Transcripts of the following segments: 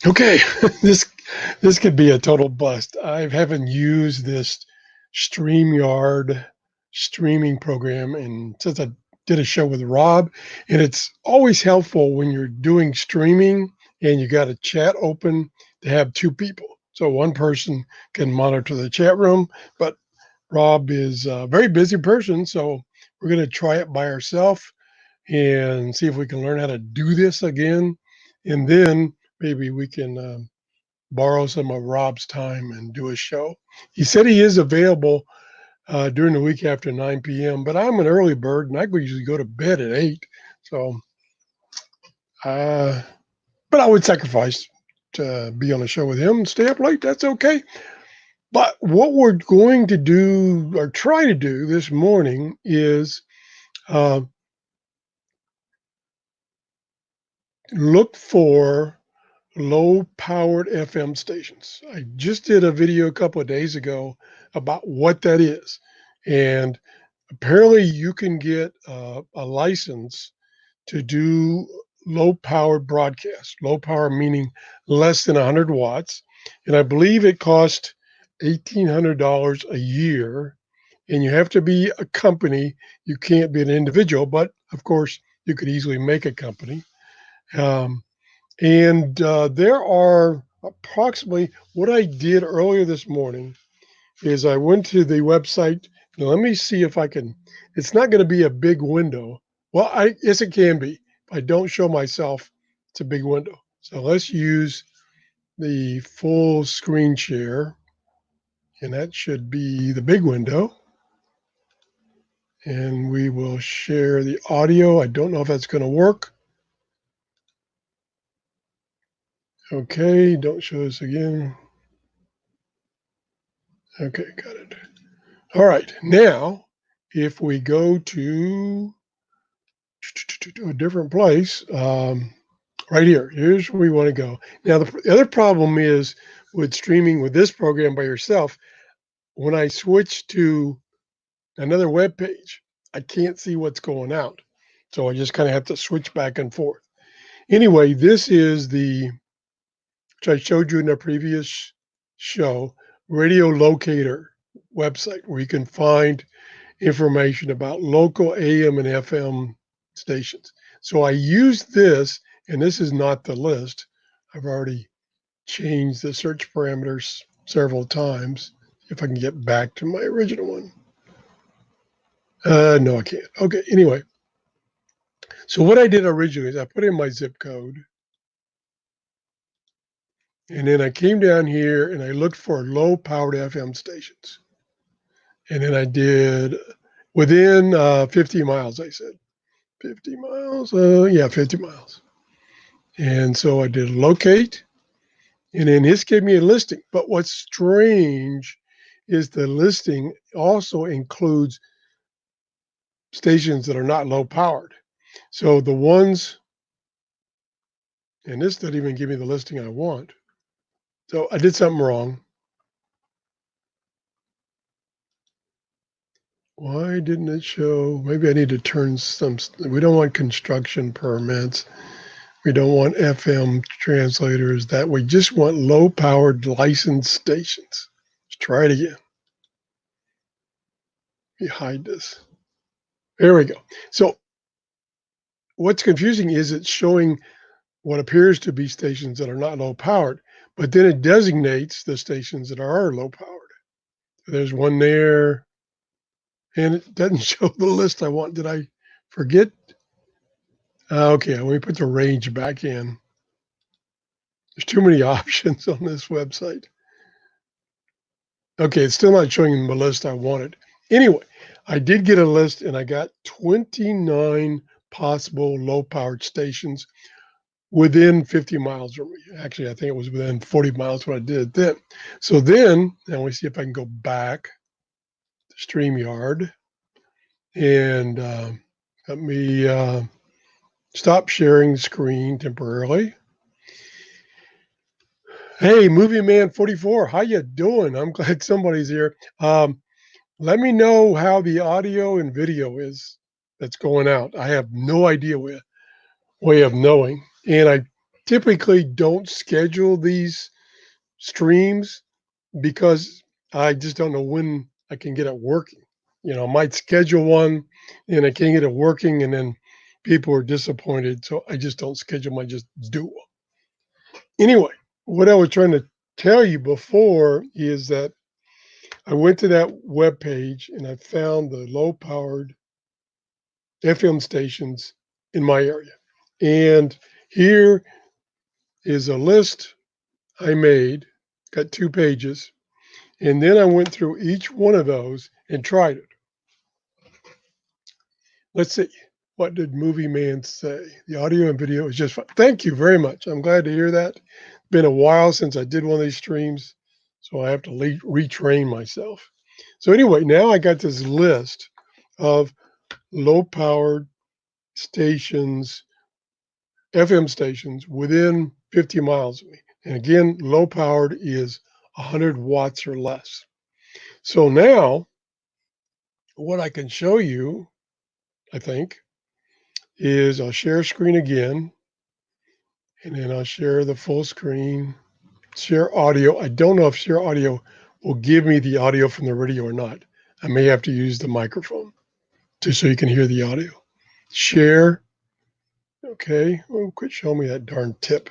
Okay, this could be a total bust. I haven't used this StreamYard streaming program and since I did a show with Rob, and it's always helpful when you're doing streaming and you got a chat open to have two people. So one person can monitor the chat room, but Rob is a very busy person, so we're going to try it by ourselves and see if we can learn how to do this again, and then maybe we can borrow some of Rob's time and do a show. He said he is available during the week after 9 p.m., but I'm an early bird and I usually go to bed at 8. So, uh, but I would sacrifice to be on a show with him and stay up late. That's okay. But what we're going to do or try to do this morning is uh, look for low powered FM stations. I just did a video a couple of days ago about what that is. And apparently, you can get a license to do low powered broadcast, low power meaning less than 100 watts. And I believe it costs $1,800 a year. And you have to be a company. You can't be an individual, but of course, you could easily make a company. Um, and there are approximately what I did earlier this morning is I went to the website. Now, let me see if I can. It's not going to be a big window. Well, yes, it can be. If I don't show myself, it's a big window. So let's use the full screen share, and that should be the big window. And we will share the audio. I don't know if that's going to work. Okay, don't show us again. Okay, got it. All right, now if we go to a different place, right here, here's where we want to go. Now, the other problem is with streaming with this program by yourself, when I switch to another web page, I can't see what's going out. So I just kind of have to switch back and forth. Anyway, this is which I showed you in a previous show, radio locator website where you can find information about local AM and FM stations. So I used this, and this is not the list. I've already changed the search parameters several times. If I can get back to my original one. No, I can't. Okay, anyway. So what I did originally is I put in my zip code, and then I came down here and I looked for low-powered FM stations. And then I did within 50 miles, I said. 50 miles? Yeah, 50 miles. And so I did locate, and then this gave me a listing. But what's strange is the listing also includes stations that are not low powered. So the ones, and this doesn't even give me the listing I want. So I did something wrong. Why didn't it show? Maybe I need to turn some, we don't want construction permits. We don't want FM translators. That we just want low powered licensed stations. Let's try it again. Let me hide this. There we go. So what's confusing is it's showing what appears to be stations that are not low powered, but then it designates the stations that are low powered. There's one there, and it doesn't show the list I want. Did I forget? Okay, let me put the range back in. There's too many options on this website. Okay, it's still not showing the list I wanted. Anyway, I did get a list and I got 29 possible low powered stations within 50 miles from me. Actually, I think it was within 40 miles when I did it then. So then, now we see if I can go back to StreamYard and let me stop sharing screen temporarily. Hey, Movie Man 44, how you doing? I'm glad somebody's here. Let me know how the audio and video is that's going out. I have no idea way of knowing. And I typically don't schedule these streams because I just don't know when I can get it working. I might schedule one and I can't get it working, and then people are disappointed. So I just don't schedule them. I just do them. Anyway, what I was trying to tell you before is that I went to that web page and I found the low powered FM stations in my area. And here is a list I made, got 2 pages. And then I went through each one of those and tried it. Let's see. What did Movie Man say? The audio and video is just fine. Thank you very much. I'm glad to hear that. Been a while since I did one of these streams, so I have to retrain myself. So anyway, now I got this list of low-powered stations, FM stations within 50 miles of me. And again, low-powered is 100 watts or less. So now what I can show you, I think, is I'll share screen again, and then I'll share the full screen, share audio. I don't know if share audio will give me the audio from the radio or not. I may have to use the microphone just so you can hear the audio. Share. Okay, well, quit showing me that darn tip.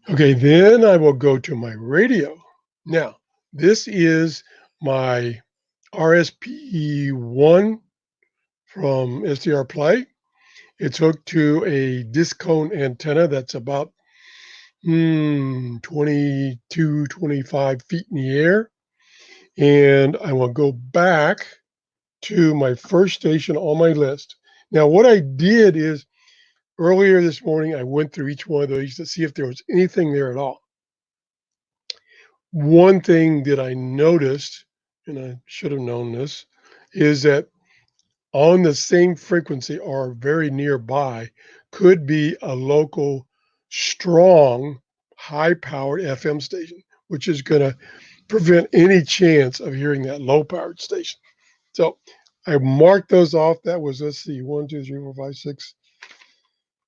Okay, then I will go to my radio. Now, this is my RSP1 from SDR Play. It's hooked to a disc cone antenna that's about 22, 25 feet in the air. And I will go back to my first station on my list. Now, what I did is earlier this morning, I went through each one of these to see if there was anything there at all. One thing that I noticed, and I should have known this, is that on the same frequency or very nearby could be a local, strong, high-powered FM station, which is going to prevent any chance of hearing that low-powered station. So I marked those off. That was, let's see, 1, 2, 3, 4, 5, 6,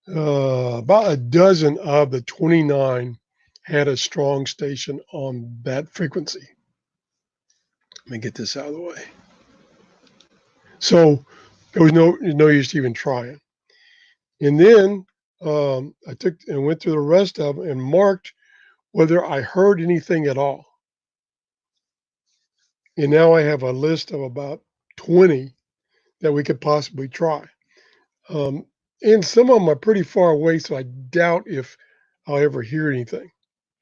about a dozen of the 29 had a strong station on that frequency. Let me get this out of the way. So there was no use to even trying. And then I took and went through the rest of them and marked whether I heard anything at all. And now I have a list of about 20 that we could possibly try. And some of them are pretty far away, so I doubt if I'll ever hear anything.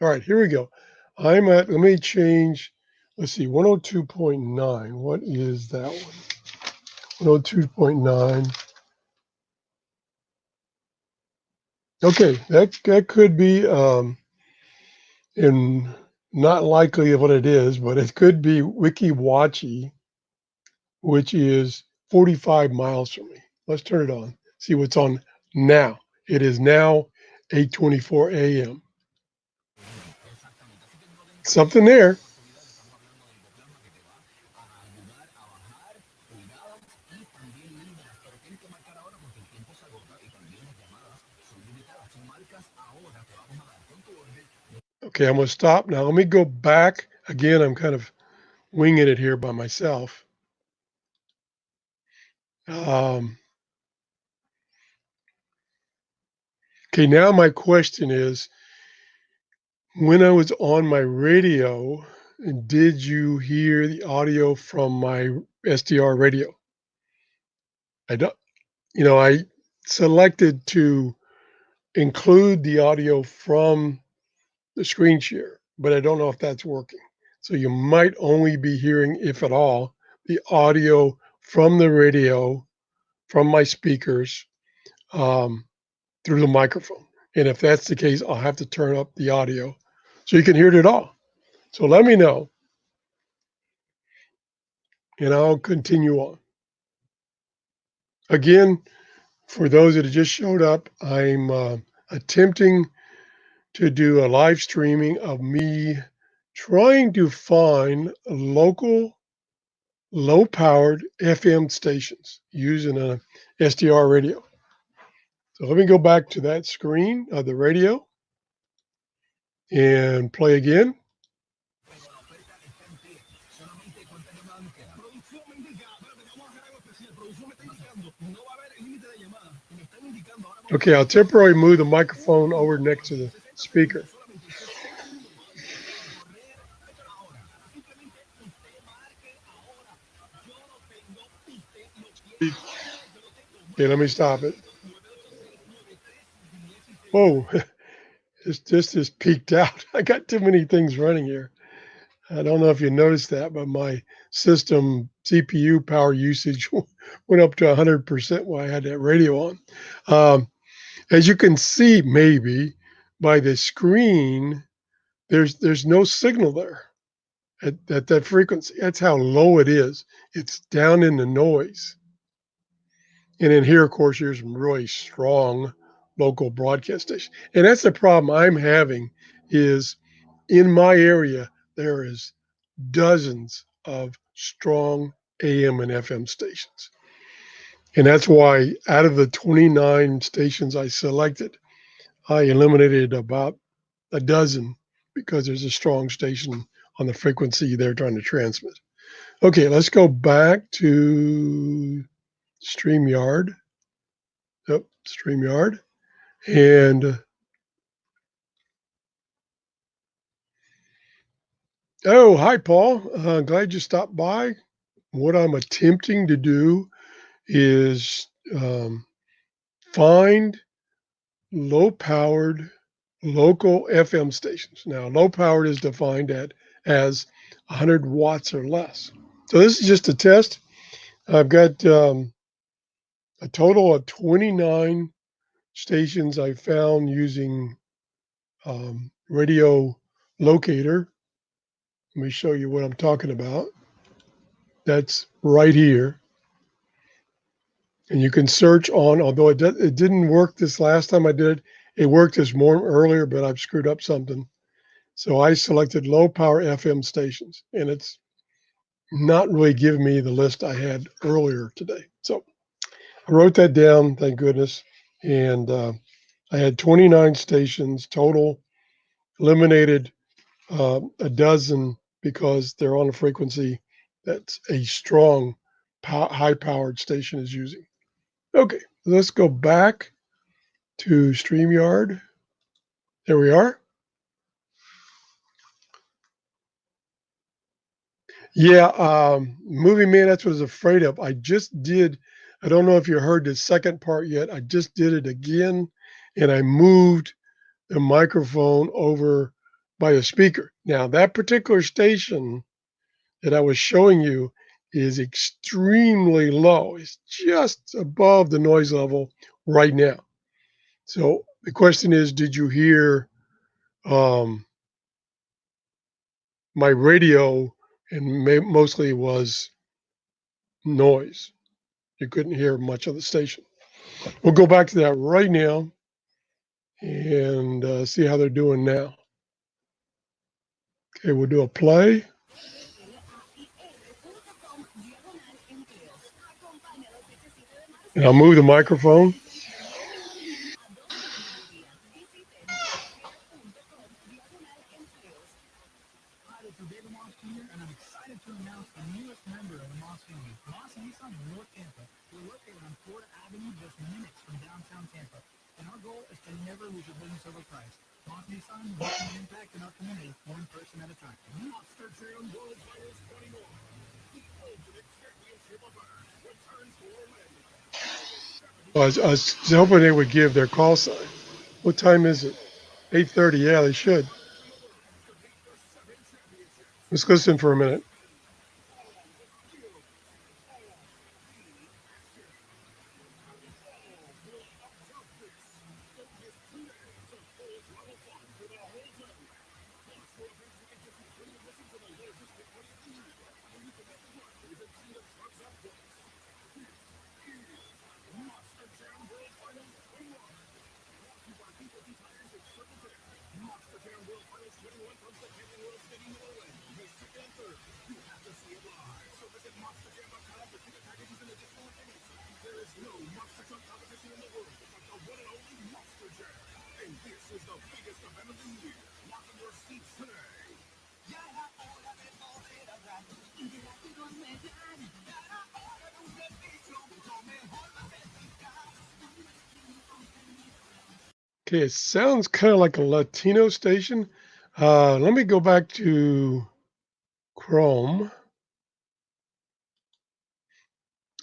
All right, here we go. I'm at, let me change, let's see, 102.9. What is that one? 102.9. Okay, that could be, and not likely what it is, but it could be Wikiwachi, which is 45 miles from me. Let's turn it on, see what's on now. It is now 8:24 a.m. Something there. Okay, I'm going to stop now. Let me go back. Again, I'm kind of winging it here by myself. Okay, now my question is, when I was on my radio, did you hear the audio from my SDR radio? I don't, I selected to include the audio from the screen share, but I don't know if that's working. So you might only be hearing, if at all, the audio from the radio, from my speakers, through the microphone. And if that's the case, I'll have to turn up the audio so you can hear it all. So let me know, and I'll continue on. Again, for those that have just showed up, I'm attempting to do a live streaming of me trying to find local low-powered FM stations using a SDR radio. So let me go back to that screen of the radio and play again. Okay, I'll temporarily move the microphone over next to the speaker. Okay, let me stop it. Whoa, this just peaked out. I got too many things running here. I don't know if you noticed that, but my system CPU power usage went up to 100% while I had that radio on. Um, as you can see, maybe by the screen, there's no signal there at that frequency. That's how low it is. It's down in the noise. And then here, of course, here's some really strong local broadcast station. And that's the problem I'm having is in my area, there is dozens of strong AM and FM stations. And that's why out of the 29 stations I selected, I eliminated about a dozen because there's a strong station on the frequency they're trying to transmit. Okay, let's go back to StreamYard. Yep, StreamYard. And oh, hi, Paul. Glad you stopped by. What I'm attempting to do is find low powered local FM stations. Now, low powered is defined as 100 watts or less. So this is just a test. I've got a total of 29 stations I found using radio locator. Let me show you what I'm talking about. That's right here. And you can search on, although it didn't work this last time I did it, it worked this more earlier, but I've screwed up something. So I selected low power FM stations, and it's not really giving me the list I had earlier today. So I wrote that down, thank goodness. And I had 29 stations total, eliminated a dozen because they're on a frequency that's a strong, high powered station is using. Okay, let's go back to StreamYard. There we are. Yeah, Movie Man, that's what I was afraid of. I just did, I don't know if you heard the second part yet. I just did it again and I moved the microphone over by a speaker. Now, that particular station that I was showing you is extremely low. It's just above the noise level right now. So the question is, did you hear um, my radio? And mostly was noise. You couldn't hear much of the station. We'll go back to that right now and see how they're doing now. Okay, we'll do a play. And I'll move the microphone. I was hoping they would give their call sign. What time is it? 8:30. Yeah, they should. Let's listen for a minute. Okay, it sounds kind of like a Latino station. Let me go back to Chrome.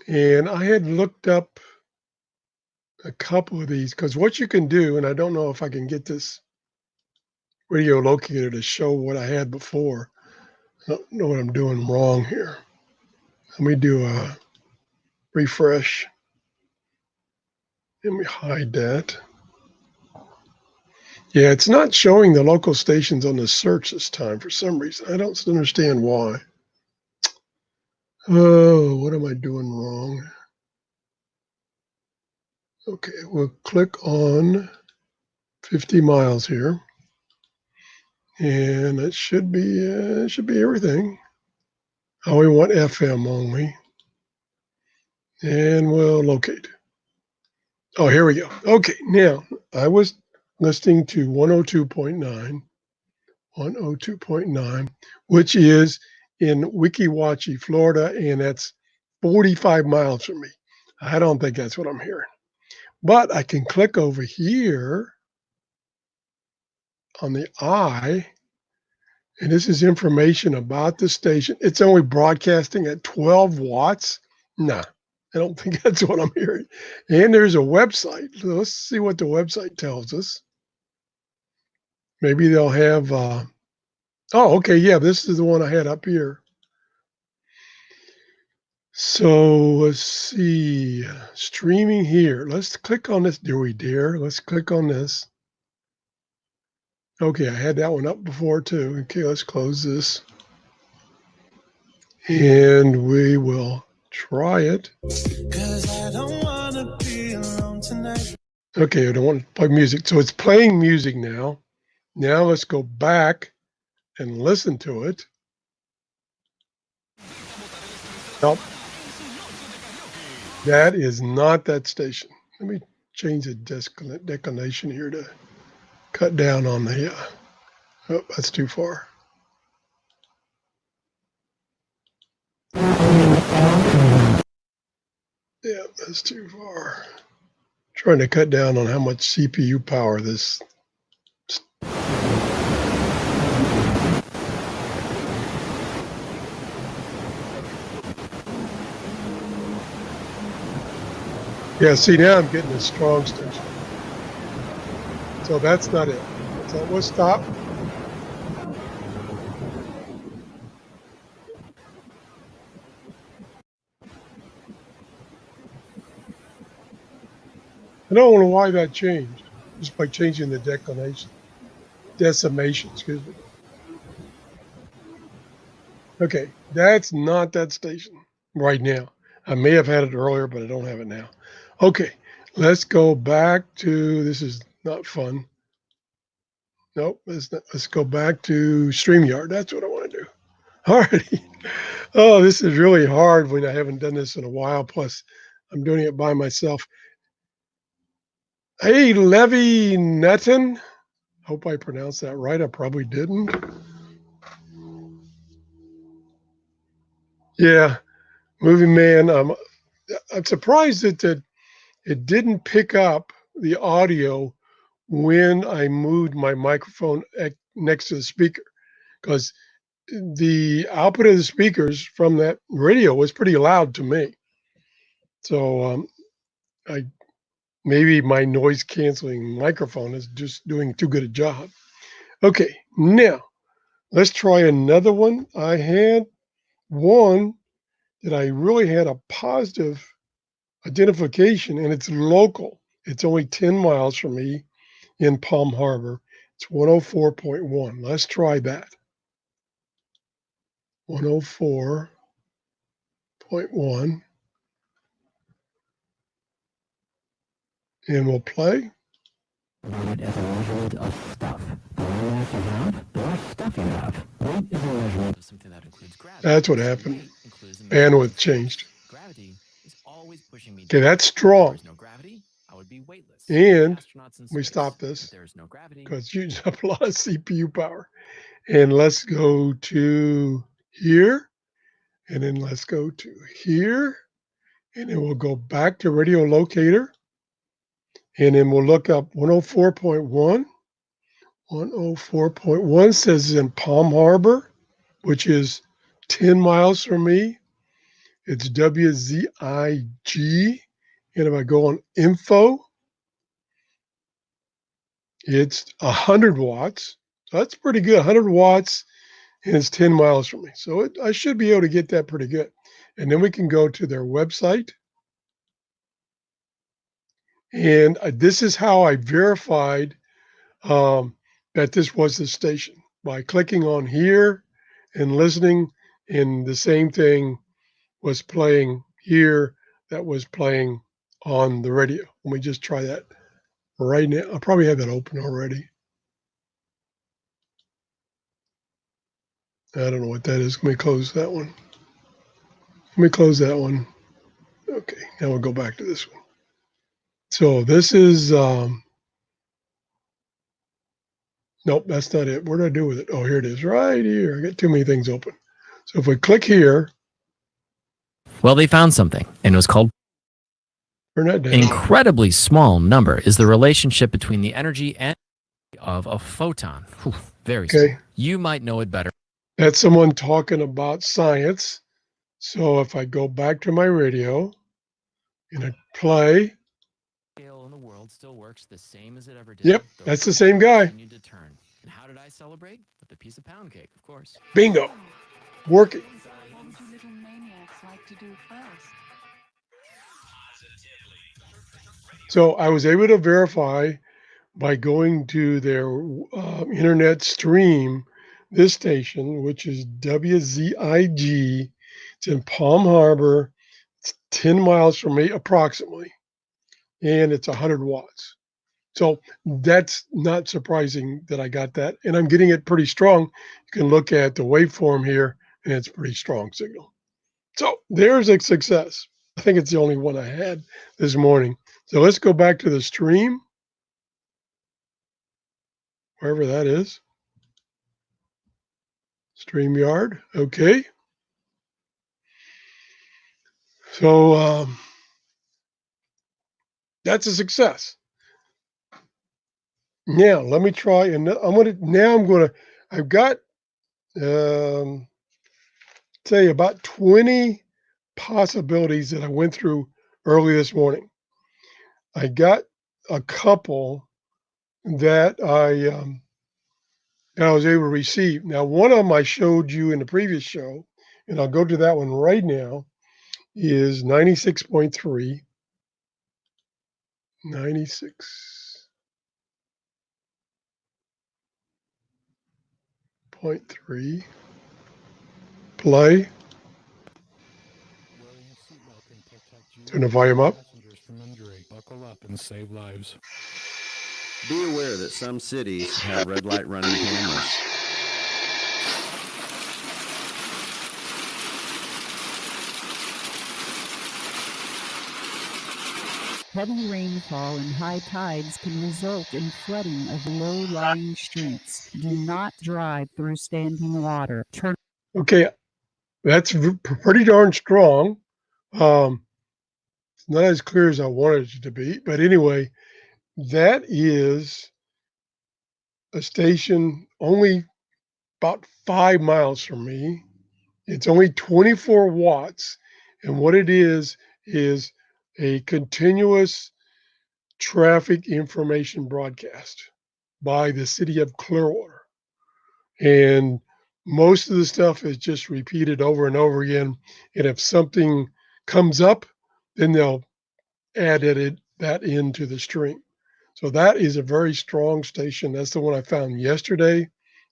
And I had looked up a couple of these because what you can do, and I don't know if I can get this radio locator to show what I had before. I don't know what I'm doing wrong here. Let me do a refresh. Let me hide that. Yeah, it's not showing the local stations on the search this time for some reason. I don't understand why. Oh, what am I doing wrong? Okay, we'll click on 50 miles here. And it should be everything. Oh, we want FM only. And we'll locate. Oh, here we go. Okay, now I was listening to 102.9, which is in Weeki Wachee, Florida, and that's 45 miles from me. I don't think that's what I'm hearing. But I can click over here on the eye, and this is information about the station. It's only broadcasting at 12 watts. Nah, I don't think that's what I'm hearing. And there's a website. Let's see what the website tells us. Maybe they'll have, oh, okay, yeah, this is the one I had up here. So let's see, streaming here. Let's click on this. Do we dare? Let's click on this. Okay, I had that one up before too. Okay, let's close this. And we will try it. 'Cause I don't wanna be alone tonight. Okay, I don't want to play music. So it's playing music now. Now let's go back and listen to it. Nope, that is not that station. Let me change the declination here to cut down on the, oh, that's too far. Yeah, that's too far. Trying to cut down on how much CPU power this. Yeah, see, now I'm getting a strong station. So that's not it. So we'll stop. I don't know why that changed, just by changing the decimation, excuse me. Okay, that's not that station right now. I may have had it earlier, but I don't have it now. Okay, let's go back to, this is not fun. Nope, let's go back to StreamYard. That's what I want to do. All righty. Oh, this is really hard when I haven't done this in a while. Plus, I'm doing it by myself. Hey, Levy Netton. Hope I pronounced that right. I probably didn't. Yeah, Movie Man. I'm surprised that it didn't pick up the audio when I moved my microphone next to the speaker, because the output of the speakers from that radio was pretty loud to me. So I maybe my noise canceling microphone is just doing too good a job. Okay, now let's try another one. I had one that I really had a positive identification, and it's local. It's only 10 miles from me in Palm Harbor. It's 104.1. Let's try that. 104.1. And we'll play. Weight is a measurement of stuff. The more mass you have, the more stuff you have. Weight is a measurement of something that includes gravity. That's what happened. Bandwidth changed. Gravity is always pushing me. Okay, that's strong. If there is no gravity, I would be weightless. And we stop this because it uses up a lot of CPU power. And let's go to here. And then let's go to here, and then we'll go back to radio locator, and then we'll look up 104.1. 104.1 says it's in Palm Harbor, which is 10 miles from me. It's WZIG. And if I go on info, it's 100 watts. So that's pretty good. 100 watts, and it's 10 miles from me. So I should be able to get that pretty good. And then we can go to their website. And this is how I verified that this was the station, by clicking on here and listening, and the same thing was playing here that was playing on the radio. Let me just try that right now. I probably have that open already. I don't know what that is. Let me close that one. Let me close that one. Okay, now we'll go back to this one. So this is, nope, that's not it. What did I do with it? Oh, here it is, right here. I got too many things open. So if we click here. Well, they found something, and it was called Turn that down. an incredibly small number is the relationship between the energy and of a photon. Whew, very small. You might know it better. That's someone talking about science. So if I go back to my radio and I play, scale in the world still works the same as it ever did. Yep, that's the same guy. To turn. And how did I celebrate? With a piece of pound cake, of course. Bingo. Working. What would you little maniacs like to do first? So I was able to verify by going to their internet stream this station, which is WZIG. It's in Palm Harbor. It's 10 miles from me approximately, and it's 100 watts. So that's not surprising that I got that, and I'm getting it pretty strong. You can look at the waveform here, and it's pretty strong signal. So there's a success. I think it's the only one I had this morning. So let's go back to the stream, wherever that is. StreamYard, okay. So that's a success. Now let me try, and I've got say about 20 possibilities that I went through early this morning. I got a couple that I was able to receive. Now, one of them I showed you in the previous show, and I'll go to that one right now, is 96.3. 96.3. Play. Turn the volume up. Buckle up and save lives. Be aware that some cities have red light running cameras. Heavy rainfall and high tides can result in flooding of low-lying streets. Do not drive through standing water. Okay, that's pretty darn strong. It's not as clear as I wanted it to be, but anyway, that is a station only about 5 miles from me. It's only 24 watts, and what it is a continuous traffic information broadcast by the city of Clearwater. And most of the stuff is just repeated over and over again. And if something comes up, then they'll add that into the stream. So that is a very strong station. That's the one I found yesterday.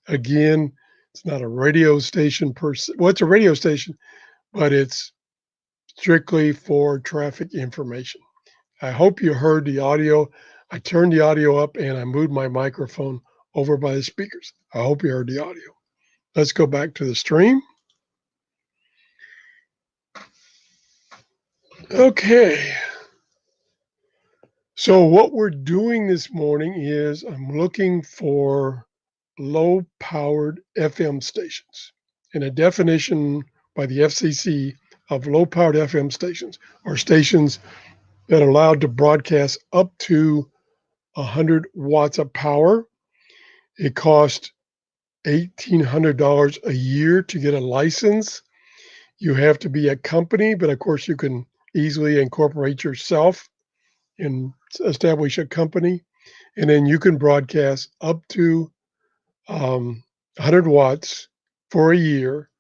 Again, it's not a radio station per se. Well, it's a radio station, but it's strictly for traffic information. I hope you heard the audio. I turned the audio up and I moved my microphone over by the speakers. I hope you heard the audio. Let's go back to the stream. Okay. So what we're doing this morning is I'm looking for low-powered FM stations. And a definition by the FCC of low-powered FM stations, or stations that are allowed to broadcast up to 100 watts of power. It costs $1,800 a year to get a license. You have to be a company, but of course you can easily incorporate yourself and establish a company. And then you can broadcast up to 100 watts for a year,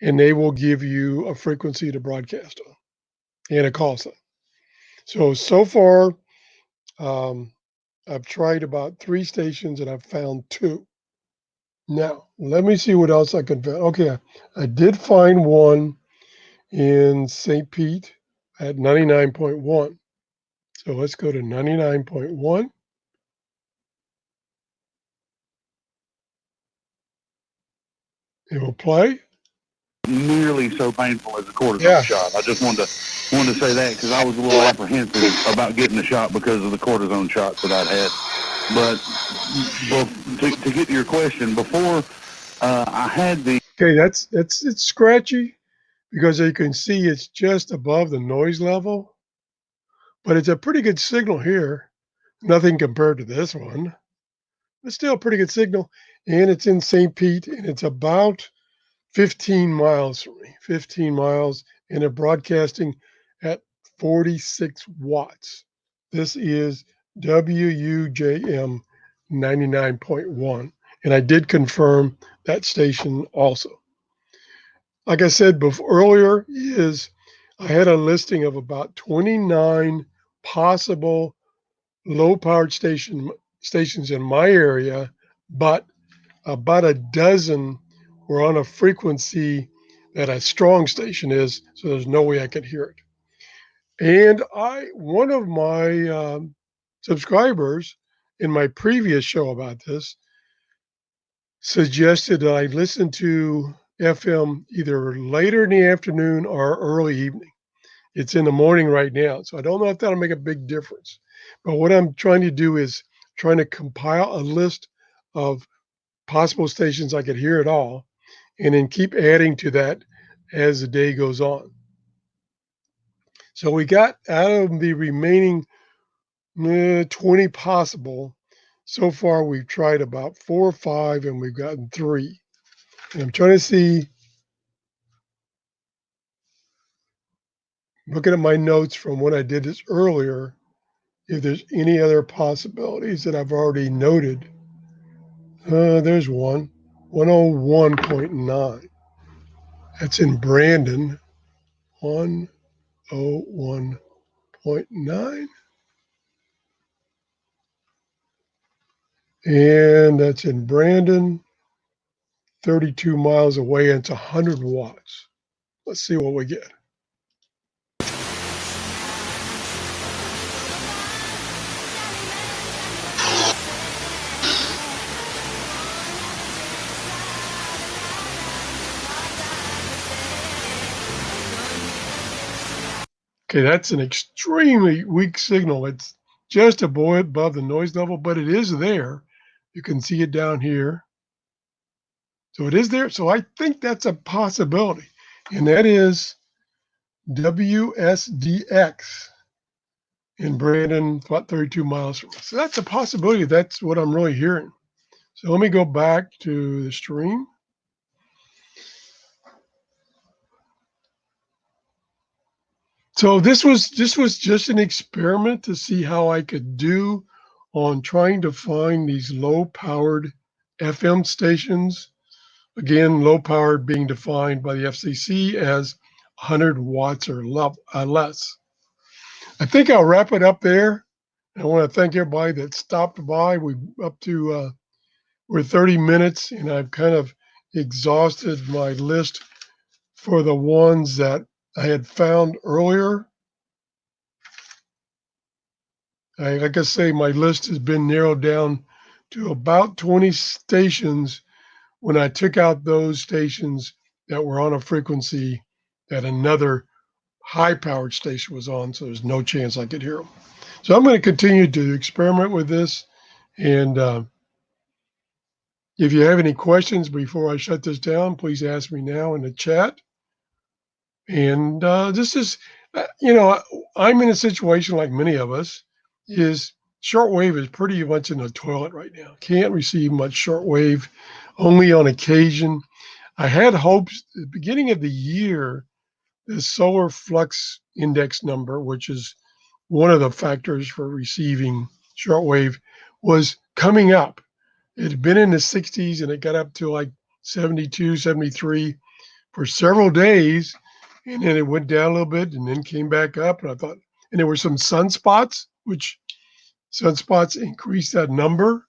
and they will give you a frequency to broadcast on and a call sign. So far, I've tried about 3 stations and I've found 2. Now, let me see what else I can find. Okay, I did find one in St. Pete at 99.1. So let's go to 99.1. It will play. Nearly so painful as a cortisone shot. I just wanted to say that because I was a little apprehensive about getting the shot because of the cortisone shots that I'd had. But to get to your question, before I had the it's scratchy because you can see it's just above the noise level, but it's a pretty good signal here. Nothing compared to this one, but still a pretty good signal. And it's in St. Pete, and it's about 15 miles from me, 15 miles, and they're broadcasting at 46 watts. This is WUJM 99.1. And I did confirm that station also. Like I said earlier, I had a listing of about 29 possible low-powered stations in my area, but about a dozen were on a frequency that a strong station is, so there's no way I could hear it. And one of my subscribers in my previous show about this suggested that I listen to FM either later in the afternoon or early evening. It's in the morning right now, so I don't know if that'll make a big difference. But what I'm trying to do is trying to compile a list of possible stations I could hear at all, and then keep adding to that as the day goes on. So we got out of the remaining 20 possible. So far, we've tried about 4 or 5, and we've gotten 3. And I'm trying to see, looking at my notes from when I did this earlier, if there's any other possibilities that I've already noted. There's one, 101.9. That's in Brandon, 101.9. And that's in Brandon, 32 miles away, and it's 100 watts. Let's see what we get. Okay, that's an extremely weak signal. It's just above the noise level, but it is there. You can see it down here. So it is there. So I think that's a possibility. And that is WSDX in Brandon, about 32 miles from us. So that's a possibility. That's what I'm really hearing. So let me go back to the stream. So this was just an experiment to see how I could do on trying to find these low-powered FM stations. Again, low-powered being defined by the FCC as 100 watts or less. I think I'll wrap it up there. I want to thank everybody that stopped by. We're 30 minutes, and I've kind of exhausted my list for the ones that I had found earlier. Like I say, my list has been narrowed down to about 20 stations when I took out those stations that were on a frequency that another high-powered station was on, so there's no chance I could hear them. So I'm going to continue to experiment with this, and if you have any questions before I shut this down, please ask me now in the chat. And this is, you know, I'm in a situation like many of us, is shortwave is pretty much in the toilet right now. Can't receive much shortwave, only on occasion. I had hopes at the beginning of the year, the solar flux index number, which is one of the factors for receiving shortwave, was coming up. It had been in the 60s and it got up to like 72, 73 for several days. And then it went down a little bit and then came back up. And I thought, and there were some sunspots, which sunspots increased that number.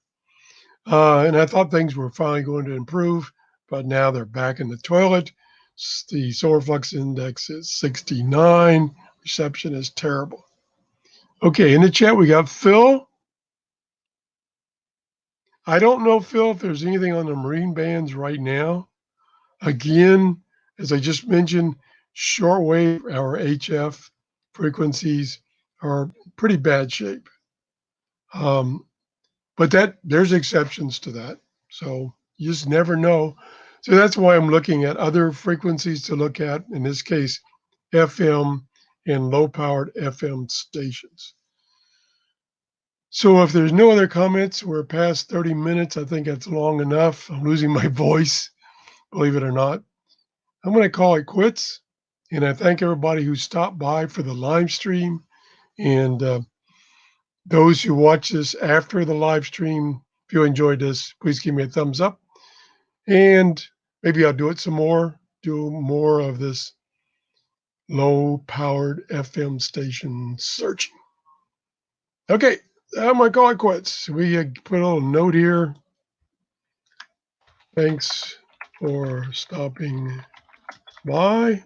And I thought things were finally going to improve, but now they're back in the toilet. The solar flux index is 69. Reception is terrible. Okay, in the chat, we got Phil. I don't know, Phil, if there's anything on the marine bands right now. Again, as I just mentioned, shortwave or HF frequencies are pretty bad shape. But there's exceptions to that. So you just never know. So that's why I'm looking at other frequencies to look at, in this case, FM and low-powered FM stations. So if there's no other comments, we're past 30 minutes. I think that's long enough. I'm losing my voice, believe it or not. I'm going to call it quits. And I thank everybody who stopped by for the live stream. And those who watch this after the live stream, if you enjoyed this, please give me a thumbs up. And maybe I'll do it some more, do more of this low-powered FM station searching. Okay, I'm going to call it quits. We put a little note here. Thanks for stopping by.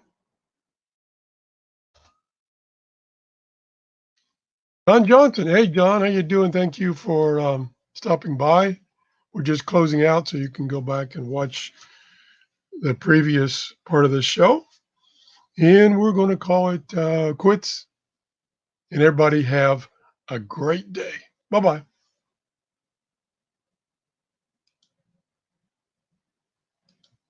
John Johnson. Hey, John, how you doing? Thank you for stopping by. We're just closing out, so you can go back and watch the previous part of the show. And we're going to call it quits. And everybody have a great day. Bye-bye.